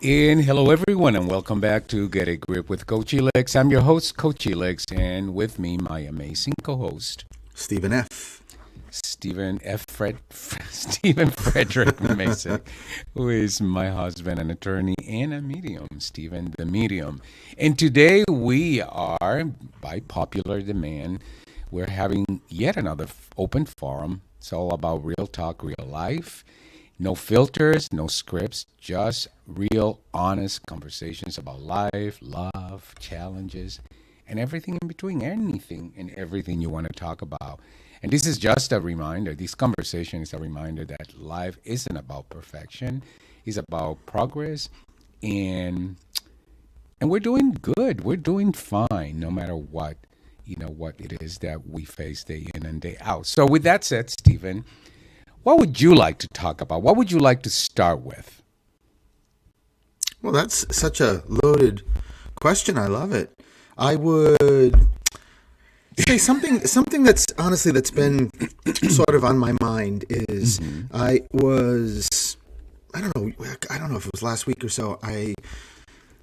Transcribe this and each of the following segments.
And hello, everyone, and welcome back to Get a Grip with Coach Elix. I'm your host, Coach Elix, and with me, my amazing co-host, Stephen F. Stephen Frederick Mason, who is my husband, an attorney, and a medium, Stephen the Medium. And today we are, by popular demand, we're having yet another open forum. It's all about real talk, real life. No filters, no scripts, just real, honest conversations about life, love, challenges, and everything in between, anything and everything you want to talk about. And this is just a reminder, this conversation is a reminder that life isn't about perfection, it's about progress, and we're doing good. We're doing fine no matter what, what it is that we face day in and day out. So with that said, Stephen, what would you like to talk about? What would you like to start with? Well, that's such a loaded question. I love it. I would say something that's honestly that's been sort of on my mind is I don't know if it was last week or so. I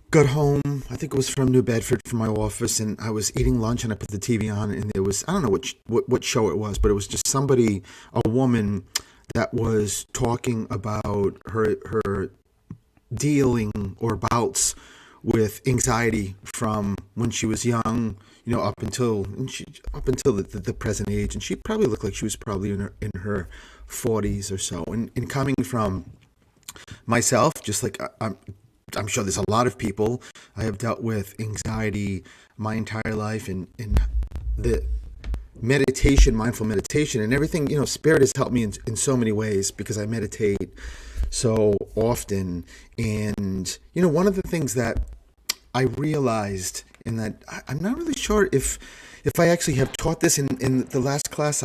got home, I think it was from New Bedford from my office, and I was eating lunch and I put the TV on, and there was, I don't know what show it was, but it was just a woman that was talking about her dealing or bouts with anxiety from when she was young, up until the present age, and she probably looked like she was probably in her 40s or so. And coming from myself, just like I'm sure there's a lot of people, I have dealt with anxiety my entire life, and the mindful meditation and everything, Spirit has helped me in so many ways because I meditate so often. And, one of the things that I realized, and that I'm not really sure if I actually have taught this in the last class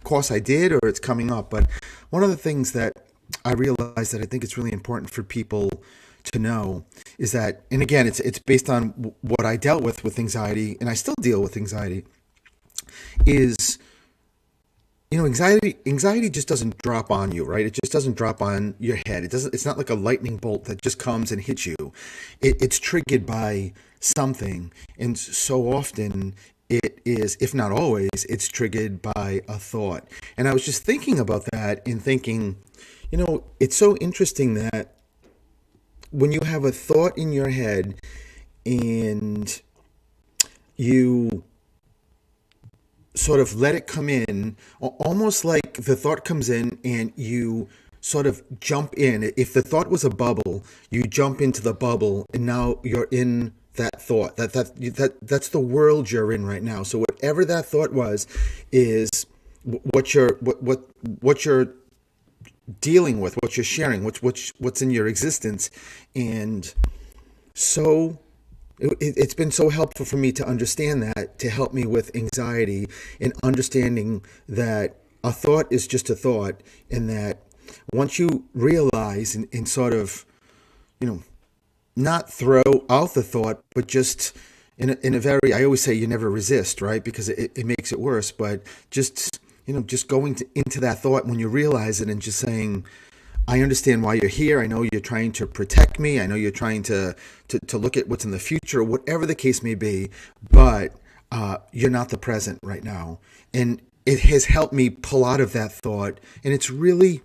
course I did, or it's coming up, but one of the things that I realized that I think it's really important for people to know is that, and again, it's based on what I dealt with anxiety, and I still deal with anxiety, is, anxiety just doesn't drop on you, right? It just doesn't drop on your head. It's not like a lightning bolt that just comes and hits you. It's triggered by something. And so often it is, if not always, it's triggered by a thought. And I was just thinking about that and thinking, it's so interesting that when you have a thought in your head and you sort of let it come in, almost like the thought comes in and you sort of jump in. If the thought was a bubble, you jump into the bubble, and now you're in that thought. That's the world you're in right now. So whatever that thought was is what you're dealing with, what you're sharing, what's in your existence. And so it's been so helpful for me to understand that, to help me with anxiety, and understanding that a thought is just a thought, and that once you realize and sort of, not throw out the thought, but just in a very, I always say you never resist, right? Because it makes it worse, but just going into that thought when you realize it and just saying, I understand why you're here. I know you're trying to protect me. I know you're trying to look at what's in the future, whatever the case may be, but you're not the present right now. And it has helped me pull out of that thought. And it's really,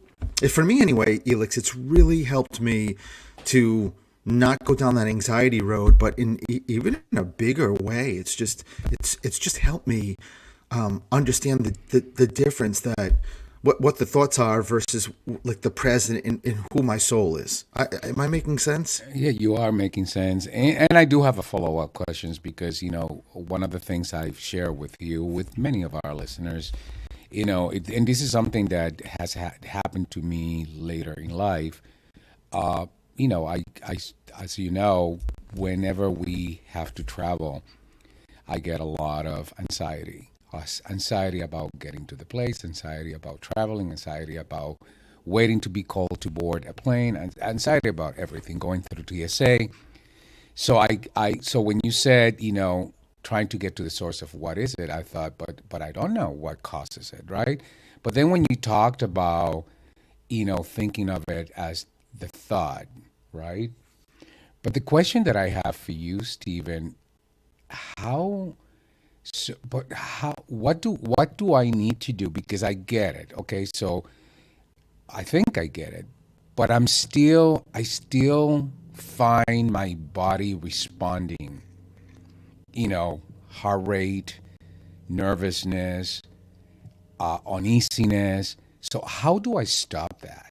for me anyway, Elix, it's really helped me to not go down that anxiety road, but even in a bigger way. It's just helped me understand the difference that what the thoughts are versus like the present and who my soul is. Am I making sense? Yeah, you are making sense. And I do have a follow-up questions because, one of the things I've shared with you, with many of our listeners, and this is something that has happened to me later in life. I as you know, whenever we have to travel, I get a lot of anxiety. Anxiety about getting to the place, anxiety about traveling, anxiety about waiting to be called to board a plane, and anxiety about everything going through TSA. So so when you said, trying to get to the source of what is it, I thought, but I don't know what causes it, right? But then when you talked about, thinking of it as the thought, right? But the question that I have for you, Stephen, how so, but how what do I need to do? Because I get it. Okay, so I think I get it, but I still find my body responding, heart rate, nervousness, uneasiness. So how do I stop that?